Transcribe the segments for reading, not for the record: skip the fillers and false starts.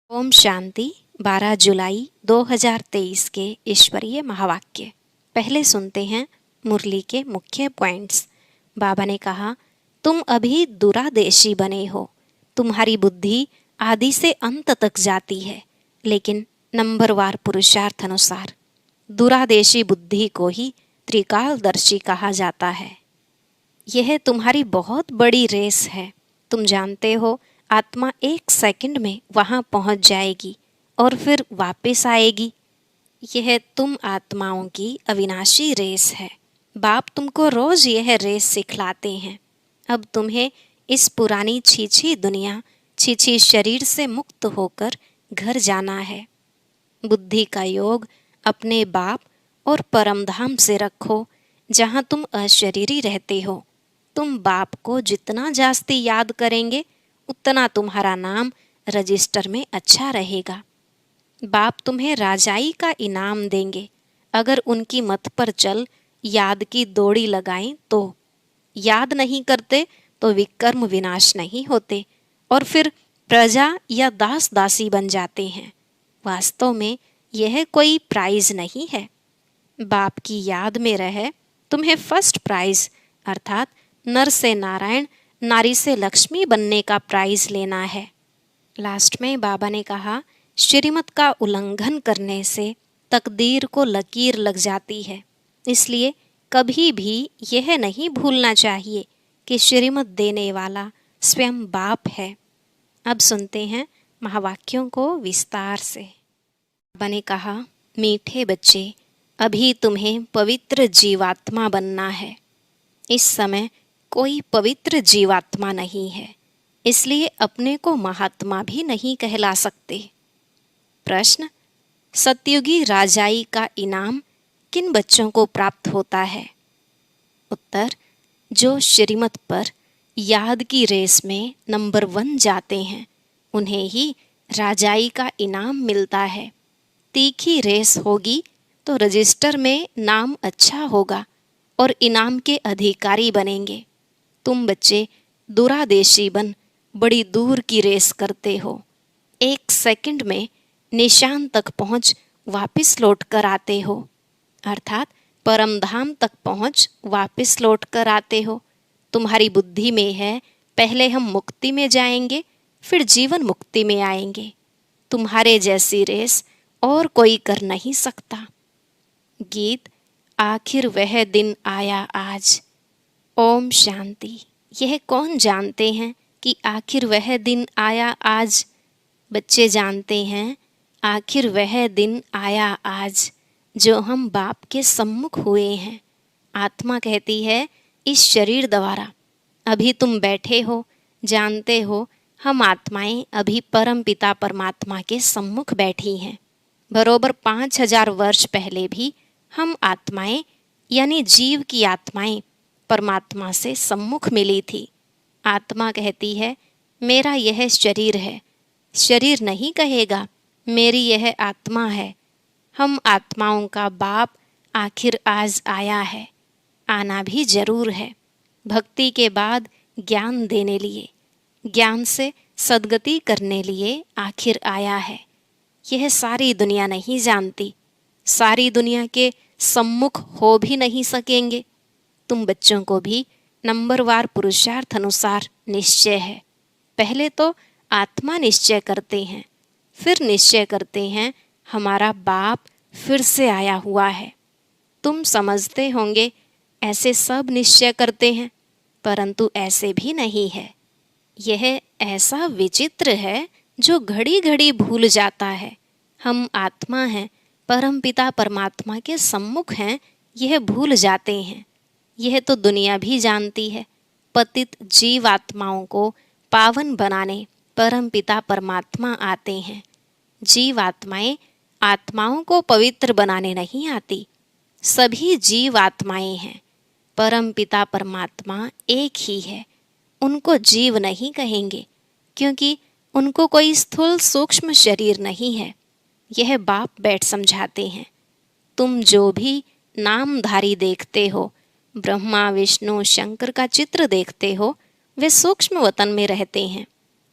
ओम शांति। 12 जुलाई 2023 के ईश्वरीय महावाक्य। पहले सुनते हैं मुरली के मुख्य पॉइंट्स। बाबा ने कहा, तुम अभी दुरादेशी बने हो। तुम्हारी बुद्धि आदि से अंत तक जाती है, लेकिन नंबरवार पुरुषार्थ अनुसार दुरादेशी बुद्धि को ही त्रिकालदर्शी कहा जाता है। यह तुम्हारी बहुत बड़ी रेस है। तुम जानते हो, आत्मा 1 सेकंड में वहां पहुंच जाएगी और फिर वापस आएगी। यह तुम आत्माओं की अविनाशी रेस है। बाप तुमको रोज यह रेस सिखलाते हैं। अब तुम्हें इस पुरानी छीछी दुनिया, छीछी शरीर से मुक्त होकर घर जाना है। बुद्धि का योग अपने बाप और परमधाम से रखो, जहाँ तुम अशरीरी रहते हो। तुम बाप को जितना जास्ती याद करेंगे, उतना तुम्हारा नाम रजिस्टर में अच्छा रहेगा। बाप तुम्हें राजाई का इनाम देंगे, अगर उनकी मत पर चल याद की दौड़ी लगाएं तो। याद नहीं करते तो विकर्म विनाश नहीं होते और फिर प्रजा या दास दासी बन जाते हैं। वास्तव में यह कोई प्राइज नहीं है। बाप की याद में रहे तुम्हें फर्स्ट प्राइज अर्थात नर से नारायण, नारी से लक्ष्मी बनने का प्राइज लेना है। लास्ट में बाबा ने कहा, श्रीमत का उल्लंघन करने से तकदीर को लकीर लग जाती है। इसलिए कभी भी यह नहीं भूलना चाहिए कि श्रीमत देने वाला स्वयं बाप है। अब सुनते हैं महावाक्यों को विस्तार से। बाबा ने कहा, मीठे बच्चे, अभी तुम्हें पवित्र जीवात्मा बनना है। इस समय कोई पवित्र जीवात्मा नहीं है, इसलिए अपने को महात्मा भी नहीं कहला सकते। प्रश्न, सतयुगी राजाई का इनाम किन बच्चों को प्राप्त होता है? उत्तर, जो श्रीमत पर याद की रेस में नंबर 1 जाते हैं, उन्हें ही राजाई का इनाम मिलता है। तीखी रेस होगी तो रजिस्टर में नाम अच्छा होगा और इनाम के अधिकारी बनेंगे। तुम बच्चे दुरादेशी बन बड़ी दूर की रेस करते हो। 1 सेकंड में निशान तक पहुंच वापस लौट कर आते हो, अर्थात परमधाम तक पहुंच वापस लौट कर आते हो। तुम्हारी बुद्धि में है, पहले हम मुक्ति में जाएंगे, फिर जीवन मुक्ति में आएंगे। तुम्हारे जैसी रेस और कोई कर नहीं सकता। गीत, आखिर वह दिन आया आज। ओम शांति। यह कौन जानते हैं कि आखिर वह दिन आया आज? बच्चे जानते हैं, आखिर वह दिन आया आज जो हम बाप के सम्मुख हुए हैं। आत्मा कहती है, इस शरीर द्वारा अभी तुम बैठे हो, जानते हो हम आत्माएं अभी परम पिता परमात्मा के सम्मुख बैठी हैं। बरोबर 5000 वर्ष पहले भी हम आत्माएं यानी जीव की आत्माएं परमात्मा से सम्मुख मिली थी। आत्मा कहती है, मेरा यह शरीर है। शरीर नहीं कहेगा, मेरी यह आत्मा है। हम आत्माओं का बाप आखिर आज आया है, आना भी जरूर है। भक्ति के बाद ज्ञान देने लिए, ज्ञान से सद्गति करने लिए आखिर आया है। यह सारी दुनिया नहीं जानती, सारी दुनिया के सम्मुख हो भी नहीं सकेंगे। तुम बच्चों को भी नंबरवार पुरुषार्थ अनुसार निश्चय है। पहले तो आत्मा निश्चय करते हैं, फिर निश्चय करते हैं हमारा बाप फिर से आया हुआ है। तुम समझते होंगे ऐसे सब निश्चय करते हैं, परंतु ऐसे भी नहीं है। यह ऐसा विचित्र है जो घड़ी घड़ी भूल जाता है। हम आत्मा हैं, परम पिता परमात्मा के सम्मुख हैं, यह भूल जाते हैं। यह तो दुनिया भी जानती है। पतित जीव आत्माओं को पावन बनाने परम पिता परमात्मा आते हैं। जीव आत्माएं आत्माओं को पवित्र बनाने नहीं आती। सभी जीव आत्माएं हैं। परम पिता परमात्मा एक ही है। उनको जीव नहीं कहेंगे, क्योंकि उनको कोई स्थूल सूक्ष्म शरीर नहीं है। यह बाप बैठ समझाते हैं। तुम जो भी नामधारी देखते हो, ब्रह्मा विष्णु शंकर का चित्र देखते हो, वे सूक्ष्म वतन में रहते हैं।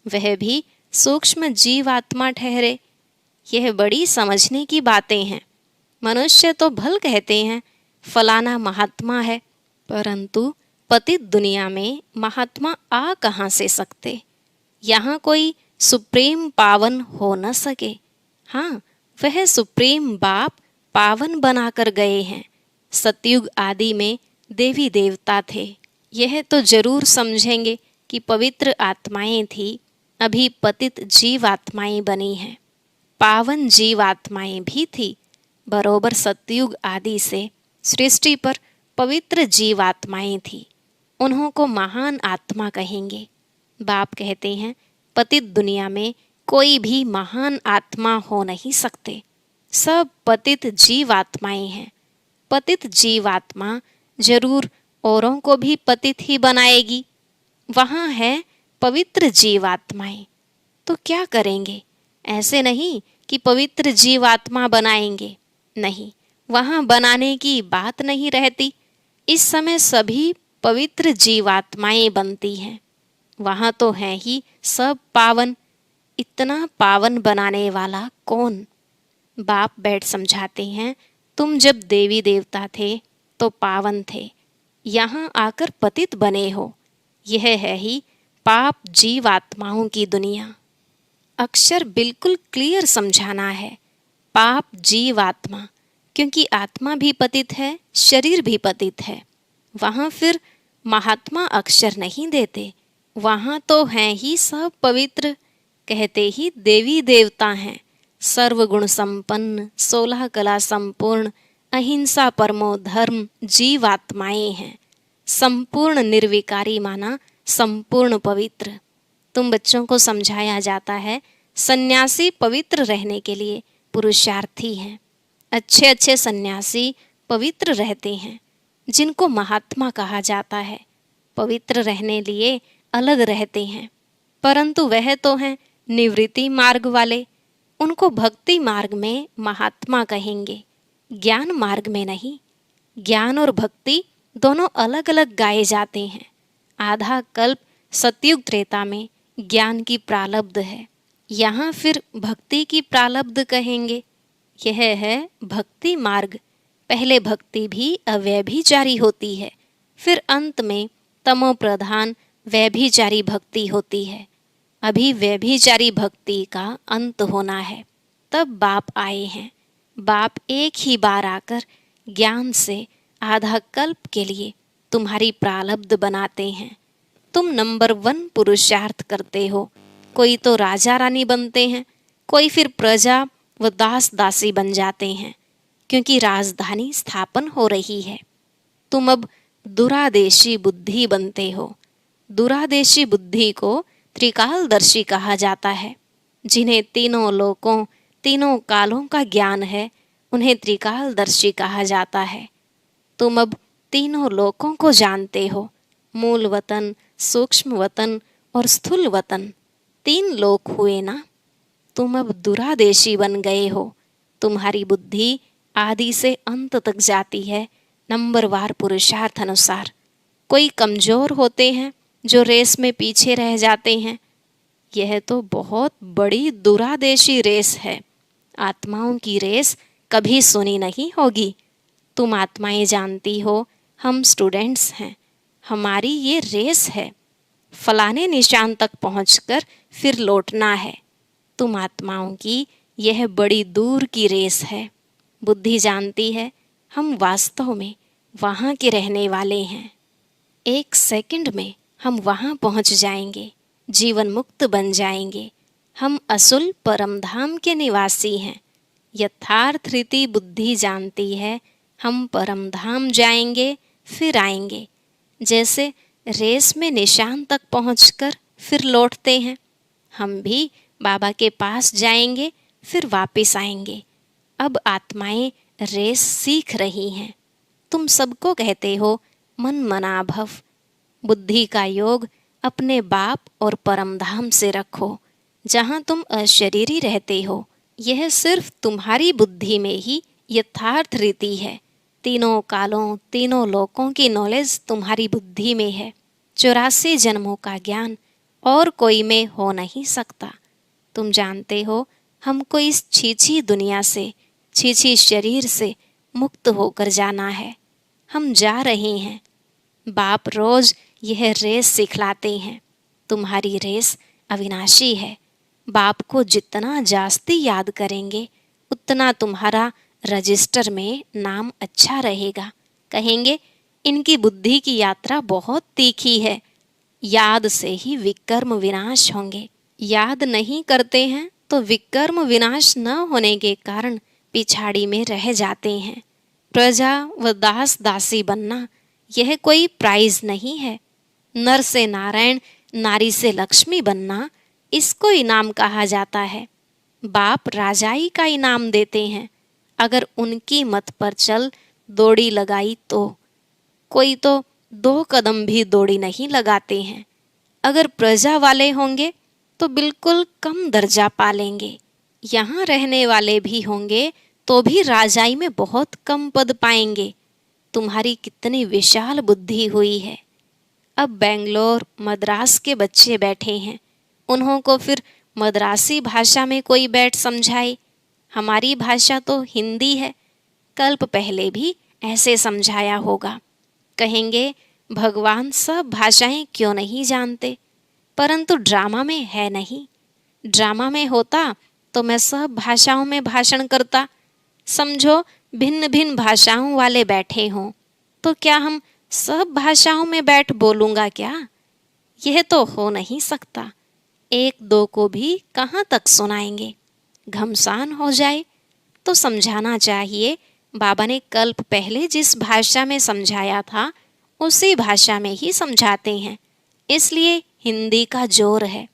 वह भी सूक्ष्म जीवात्मा ठहरे। यह बड़ी समझने की बातें हैं। मनुष्य तो भल कहते हैं फलाना महात्मा है, परंतु पतित दुनिया में महात्मा आ कहाँ से सकते। यहाँ कोई सुप्रीम पावन हो न सके। हाँ, वह सुप्रीम बाप पावन बनाकर गए हैं। सतयुग आदि में देवी देवता थे। यह तो जरूर समझेंगे कि पवित्र आत्माएं थी, अभी पतित जीवात्माएं बनी हैं। पावन जीवात्माएं भी थी। बरोबर सतयुग आदि से सृष्टि पर पवित्र जीवात्माएं थी। उन्हों को महान आत्मा कहेंगे। बाप कहते हैं पतित दुनिया में कोई भी महान आत्मा हो नहीं सकते। सब पतित जीवात्माएं हैं। पतित जीवात्मा जरूर औरों को भी पतित ही बनाएगी। वहाँ है पवित्र जीवात्माएं, तो क्या करेंगे? ऐसे नहीं कि पवित्र जीवात्मा बनाएंगे, नहीं, वहाँ बनाने की बात नहीं रहती। इस समय सभी पवित्र जीवात्माएं बनती हैं। वहाँ तो है ही सब पावन। इतना पावन बनाने वाला कौन? बाप बैठ समझाते हैं, तुम जब देवी देवता थे तो पावन थे, यहाँ आकर पतित बने हो। यह है ही पाप जीवात्माओं की दुनिया। अक्षर बिल्कुल क्लियर समझाना है। पाप जीवात्मा, क्योंकि आत्मा भी पतित है, शरीर भी पतित है। वहाँ फिर महात्मा अक्षर नहीं देते। वहाँ तो हैं ही सब पवित्र, कहते ही देवी देवता हैं। सर्वगुण संपन्न, 16 कला संपूर्ण, अहिंसा परमो धर्म जीवात्माएं हैं। संपूर्ण निर्विकारी माना संपूर्ण पवित्र। तुम बच्चों को समझाया जाता है सन्यासी पवित्र रहने के लिए पुरुषार्थी हैं। अच्छे अच्छे सन्यासी पवित्र रहते हैं, जिनको महात्मा कहा जाता है। पवित्र रहने लिए अलग रहते हैं, परंतु वह तो हैं निवृत्ति मार्ग वाले। उनको भक्ति मार्ग में महात्मा कहेंगे, ज्ञान मार्ग में नहीं। ज्ञान और भक्ति दोनों अलग अलग गाए जाते हैं। आधा कल्प सतयुग त्रेता में ज्ञान की प्रालब्ध है, यहाँ फिर भक्ति की प्रालब्ध कहेंगे। यह है भक्ति मार्ग। पहले भक्ति भी अव्यभिचारी होती है, फिर अंत में तमो प्रधान व्यभिचारी भक्ति होती है। अभी व्यभिचारी भक्ति का अंत होना है, तब बाप आए हैं। बाप एक ही बार आकर ज्ञान से आधा कल्प के लिए तुम्हारी प्रालब्ध बनाते हैं। तुम नंबर 1 पुरुषार्थ करते हो। कोई तो राजा रानी बनते हैं, कोई फिर प्रजा व दास दासी बन जाते हैं, क्योंकि राजधानी स्थापन हो रही है। तुम अब दुरादेशी बुद्धि बनते हो। दुरादेशी बुद्धि को त्रिकालदर्शी कहा जाता है। जिन्हें तीनों लोकों तीनों कालों का ज्ञान है, उन्हें त्रिकालदर्शी कहा जाता है। तुम अब तीनों लोकों को जानते हो, मूल वतन, सूक्ष्म वतन और स्थूल वतन। 3 लोक हुए ना। तुम अब दुरादेशी बन गए हो। तुम्हारी बुद्धि आदि से अंत तक जाती है नंबरवार पुरुषार्थ अनुसार। कोई कमजोर होते हैं जो रेस में पीछे रह जाते हैं। यह तो बहुत बड़ी दुरादेशी रेस है। आत्माओं की रेस कभी सुनी नहीं होगी। तुम आत्माएं जानती हो, हम स्टूडेंट्स हैं, हमारी ये रेस है। फलाने निशान तक पहुंचकर फिर लौटना है। तुम आत्माओं की यह बड़ी दूर की रेस है। बुद्धि जानती है हम वास्तव में वहाँ के रहने वाले हैं। 1 सेकंड में हम वहाँ पहुँच जाएंगे, जीवन मुक्त बन जाएंगे। हम असुल परम धाम के निवासी हैं। यथार्थ रीति बुद्धि जानती है हम परम धाम जाएंगे फिर आएंगे। जैसे रेस में निशान तक पहुंचकर फिर लौटते हैं, हम भी बाबा के पास जाएंगे फिर वापस आएंगे। अब आत्माएं रेस सीख रही हैं। तुम सबको कहते हो मन मना भव। बुद्धि का योग अपने बाप और परम धाम से रखो, जहाँ तुम अशरीरी रहते हो। यह सिर्फ तुम्हारी बुद्धि में ही यथार्थ रीति है। तीनों कालों तीनों लोकों की नॉलेज तुम्हारी बुद्धि में है। 84 जन्मों का ज्ञान और कोई में हो नहीं सकता। तुम जानते हो हमको इस छीछी दुनिया से, छीछी शरीर से मुक्त होकर जाना है। हम जा रहे हैं। बाप रोज यह रेस सिखलाते हैं। तुम्हारी रेस अविनाशी है। बाप को जितना जास्ती याद करेंगे उतना तुम्हारा रजिस्टर में नाम अच्छा रहेगा। कहेंगे इनकी बुद्धि की यात्रा बहुत तीखी है। याद से ही विकर्म विनाश होंगे। याद नहीं करते हैं तो विकर्म विनाश न होने के कारण पिछाड़ी में रह जाते हैं। प्रजा व दास दासी बनना यह कोई प्राइज नहीं है। नर से नारायण, नारी से लक्ष्मी बनना इसको इनाम कहा जाता है। बाप राजाई का इनाम देते हैं। अगर उनकी मत पर चल दौड़ी लगाई तो कोई तो 2 कदम भी दौड़ी नहीं लगाते हैं। अगर प्रजा वाले होंगे तो बिल्कुल कम दर्जा पालेंगे। यहाँ रहने वाले भी होंगे तो भी राजाई में बहुत कम पद पाएंगे। तुम्हारी कितनी विशाल बुद्धि हुई है। अब बेंगलोर मद्रास के बच्चे बैठे हैं, उन्हों को फिर मद्रासी भाषा में कोई बैठ समझाए। हमारी भाषा तो हिंदी है। कल्प पहले भी ऐसे समझाया होगा। कहेंगे भगवान सब भाषाएं क्यों नहीं जानते, परंतु ड्रामा में है नहीं। ड्रामा में होता तो मैं सब भाषाओं में भाषण करता। समझो भिन्न भिन्न भाषाओं वाले बैठे हों तो क्या हम सब भाषाओं में बैठ बोलूँगा क्या? यह तो हो नहीं सकता। 1-2 को भी कहाँ तक सुनाएंगे? घमसान हो जाए तो समझाना चाहिए। बाबा ने कल्प पहले जिस भाषा में समझाया था उसी भाषा में ही समझाते हैं। इसलिए हिंदी का जोर है।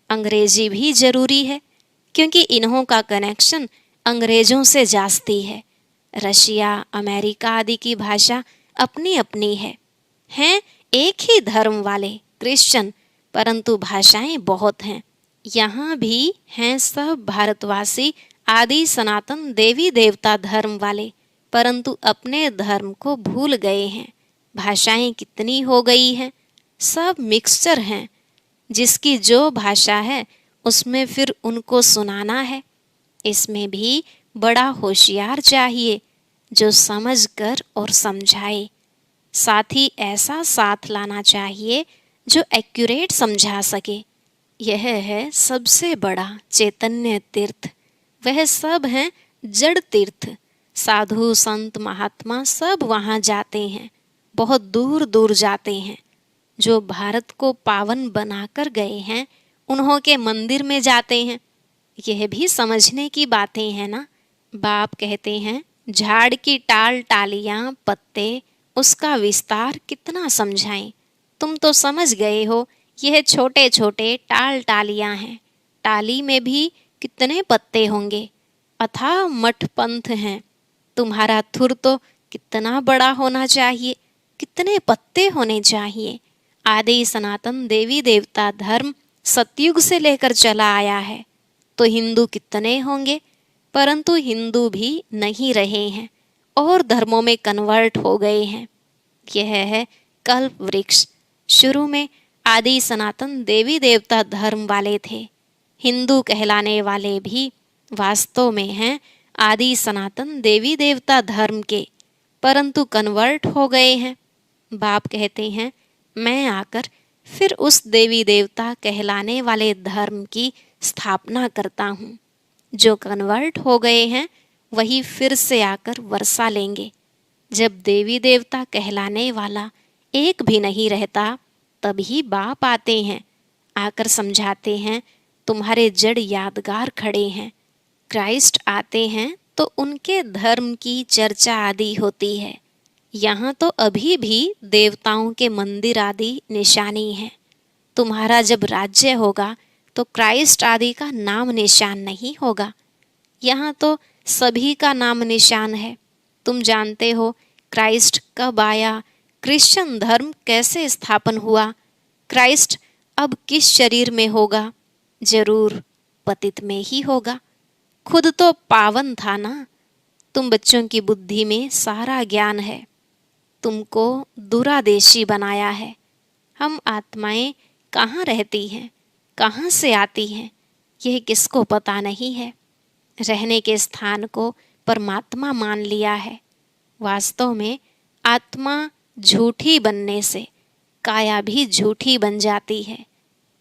अंग्रेजी भी जरूरी है क्योंकि इन्हों का कनेक्शन अंग्रेजों से जास्ती है। रशिया, अमेरिका आदि की भाषा अपनी अपनी है। हैं एक ही धर्म वाले क्रिश्चियन, परंतु भाषाएं बहुत हैं। यहाँ भी हैं सब भारतवासी आदि सनातन देवी देवता धर्म वाले, परंतु अपने धर्म को भूल गए हैं। भाषाएं कितनी हो गई हैं, सब मिक्सचर हैं। जिसकी जो भाषा है उसमें फिर उनको सुनाना है। इसमें भी बड़ा होशियार चाहिए जो समझ कर और समझाए। साथ ही ऐसा साथ लाना चाहिए जो एक्यूरेट समझा सके। यह है सबसे बड़ा चैतन्य तीर्थ। वह सब हैं जड़ तीर्थ। साधु संत महात्मा सब वहाँ जाते हैं, बहुत दूर दूर जाते हैं। जो भारत को पावन बनाकर गए हैं उन्हों के मंदिर में जाते हैं। यह भी समझने की बातें हैं ना। बाप कहते हैं झाड़ की टाल टालियाँ पत्ते, उसका विस्तार कितना समझाएं। तुम तो समझ गए हो यह छोटे छोटे टाल टालियाँ हैं। टाली में भी कितने पत्ते होंगे। अथाह मठ पंथ हैं। तुम्हारा थुर तो कितना बड़ा होना चाहिए, कितने पत्ते होने चाहिए। आदि सनातन देवी देवता धर्म सतयुग से लेकर चला आया है तो हिंदू कितने होंगे, परंतु हिंदू भी नहीं रहे हैं और धर्मों में कन्वर्ट हो गए हैं। यह है कल्प वृक्ष। शुरू में आदि सनातन देवी देवता धर्म वाले थे। हिंदू कहलाने वाले भी वास्तव में हैं आदि सनातन देवी देवता धर्म के, परंतु कन्वर्ट हो गए हैं। बाप कहते हैं मैं आकर फिर उस देवी देवता कहलाने वाले धर्म की स्थापना करता हूँ। जो कन्वर्ट हो गए हैं वही फिर से आकर वर्षा लेंगे। जब देवी देवता कहलाने वाला एक भी नहीं रहता तभी बाप आते हैं, आकर समझाते हैं तुम्हारे जड़ यादगार खड़े हैं। क्राइस्ट आते हैं तो उनके धर्म की चर्चा आदि होती है। यहाँ तो अभी भी देवताओं के मंदिर आदि निशानी है। तुम्हारा जब राज्य होगा तो क्राइस्ट आदि का नाम निशान नहीं होगा। यहाँ तो सभी का नाम निशान है। तुम जानते हो क्राइस्ट कब आया, क्रिश्चियन धर्म कैसे स्थापन हुआ, क्राइस्ट अब किस शरीर में होगा? जरूर पतित में ही होगा। खुद तो पावन था ना। तुम बच्चों की बुद्धि में सारा ज्ञान है। तुमको दुरादेशी बनाया है। हम आत्माएं कहाँ रहती हैं, कहाँ से आती हैं, यह किसको पता नहीं है। रहने के स्थान को परमात्मा मान लिया है। वास्तव में आत्मा झूठी बनने से काया भी झूठी बन जाती है।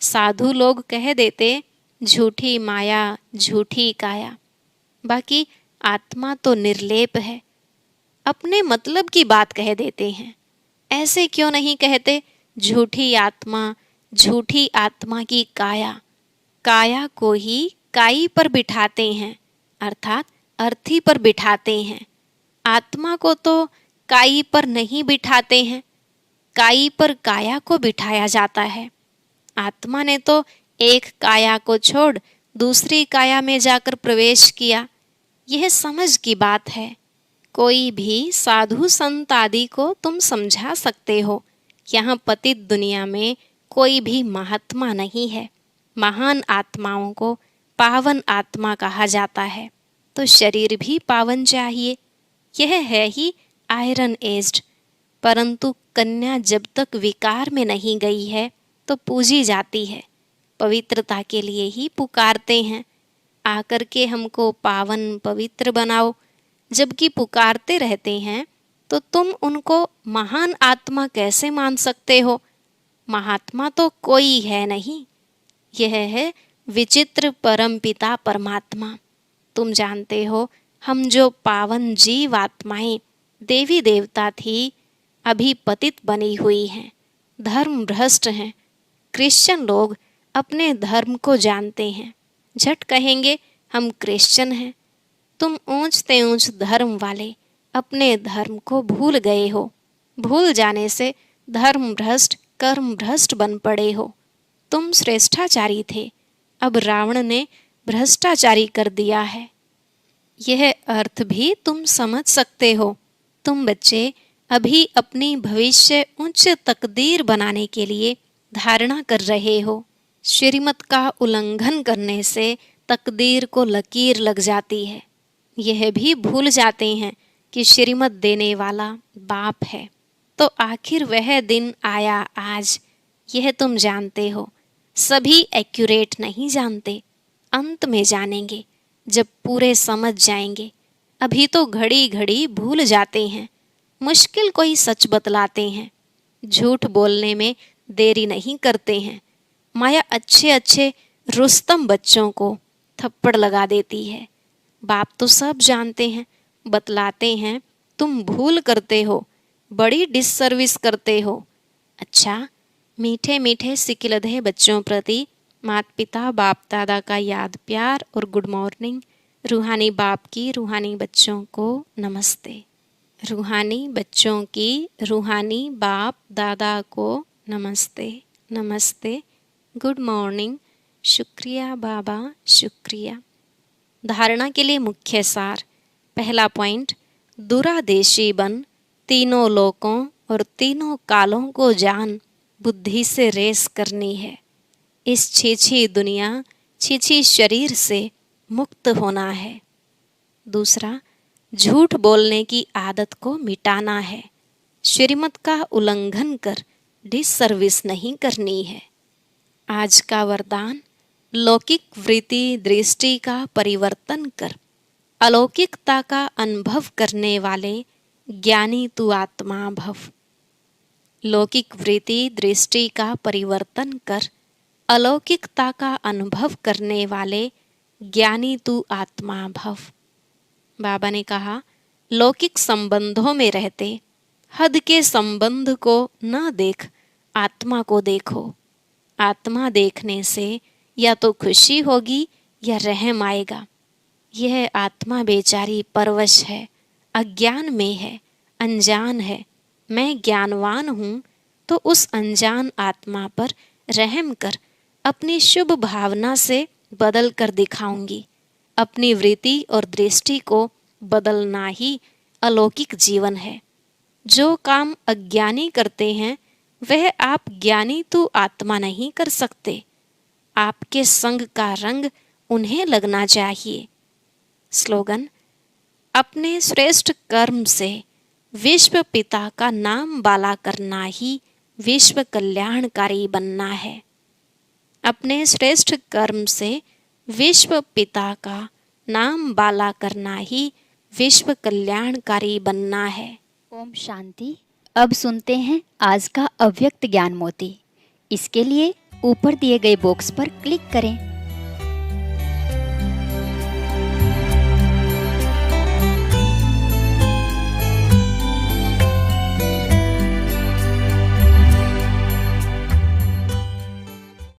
साधु लोग कह देते झूठी माया झूठी काया, बाकी आत्मा तो निर्लेप है। अपने मतलब की बात कह देते हैं। ऐसे क्यों नहीं कहते झूठी आत्मा की काया। काया को ही काई पर बिठाते हैं, अर्थात अर्थी पर बिठाते हैं। आत्मा को तो काई पर नहीं बिठाते हैं, काई पर काया को बिठाया जाता है। आत्मा ने तो एक काया को छोड़ दूसरी काया में जाकर प्रवेश किया। यह समझ की बात है। कोई भी साधु संत आदि को तुम समझा सकते हो। यहाँ पतित दुनिया में कोई भी महात्मा नहीं है। महान आत्माओं को पावन आत्मा कहा जाता है, तो शरीर भी पावन चाहिए। यह है ही आयरन एज्ड। परंतु कन्या जब तक विकार में नहीं गई है तो पूजी जाती है। पवित्रता के लिए ही पुकारते हैं, आकर के हमको पावन पवित्र बनाओ। जबकि पुकारते रहते हैं तो तुम उनको महान आत्मा कैसे मान सकते हो। महात्मा तो कोई है नहीं। यह है विचित्र परमपिता परमात्मा। तुम जानते हो, हम जो पावन जीव आत्माएं देवी देवता थी, अभी पतित बनी हुई हैं, धर्म भ्रष्ट हैं। क्रिश्चियन लोग अपने धर्म को जानते हैं, झट कहेंगे हम क्रिश्चियन हैं। तुम ऊंचते ऊंच धर्म वाले अपने धर्म को भूल गए हो। भूल जाने से धर्म भ्रष्ट कर्म भ्रष्ट बन पड़े हो। तुम श्रेष्ठाचारी थे, अब रावण ने भ्रष्टाचारी कर दिया है। यह अर्थ भी तुम समझ सकते हो। तुम बच्चे अभी अपनी भविष्य उच्च तकदीर बनाने के लिए धारणा कर रहे हो। श्रीमत का उल्लंघन करने से तकदीर को लकीर लग जाती है। यह भी भूल जाते हैं कि श्रीमत देने वाला बाप है। तो आखिर वह दिन आया आज, यह तुम जानते हो। सभी एक्यूरेट नहीं जानते, अंत में जानेंगे जब पूरे समझ जाएंगे। अभी तो घड़ी घड़ी भूल जाते हैं। मुश्किल कोई सच बतलाते हैं, झूठ बोलने में देरी नहीं करते हैं। माया अच्छे अच्छे रुस्तम बच्चों को थप्पड़ लगा देती है। बाप तो सब जानते हैं, बतलाते हैं, तुम भूल करते हो, बड़ी डिससर्विस करते हो। अच्छा, मीठे मीठे सिकिलधे बच्चों प्रति माता पिता बाप दादा का याद प्यार और गुड मॉर्निंग। रूहानी बाप की रूहानी बच्चों को नमस्ते। रूहानी बच्चों की रूहानी बाप दादा को नमस्ते नमस्ते, गुड मॉर्निंग, शुक्रिया बाबा शुक्रिया। धारणा के लिए मुख्य सार। पहला पॉइंट, दुरादेशी बन, तीनों लोकों और तीनों कालों को जान, बुद्धि से रेस करनी है। इस छीछी दुनिया छीछी शरीर से मुक्त होना है। दूसरा, झूठ बोलने की आदत को मिटाना है। श्रीमत का उल्लंघन कर डिससर्विस नहीं करनी है। आज का वरदान, लौकिक वृत्ति दृष्टि का परिवर्तन कर अलौकिकता का अनुभव करने वाले ज्ञानी तू आत्मा भव। लौकिक वृत्ति दृष्टि का परिवर्तन कर अलौकिकता का अनुभव करने वाले ज्ञानी तू आत्मा भव। बाबा ने कहा, लौकिक संबंधों में रहते हद के संबंध को न देख, आत्मा को देखो। आत्मा देखने से या तो खुशी होगी या रहम आएगा। यह आत्मा बेचारी परवश है, अज्ञान में है, अनजान है। मैं ज्ञानवान हूँ तो उस अनजान आत्मा पर रहम कर अपनी शुभ भावना से बदल कर दिखाऊंगी। अपनी वृत्ति और दृष्टि को बदलना ही अलौकिक जीवन है। जो काम अज्ञानी करते हैं वह आप ज्ञानी तो आत्मा नहीं कर सकते। आपके संग का रंग उन्हें लगना चाहिए। स्लोगन, अपने श्रेष्ठ कर्म से विश्व पिता का नाम बाला करना ही विश्व कल्याणकारी बनना है। अपने श्रेष्ठ कर्म से विश्व पिता का नाम बाला करना ही विश्व कल्याणकारी बनना है। ओम शांति। अब सुनते हैं आज का अव्यक्त ज्ञान मोती। इसके लिए ऊपर दिए गए बॉक्स पर क्लिक करें।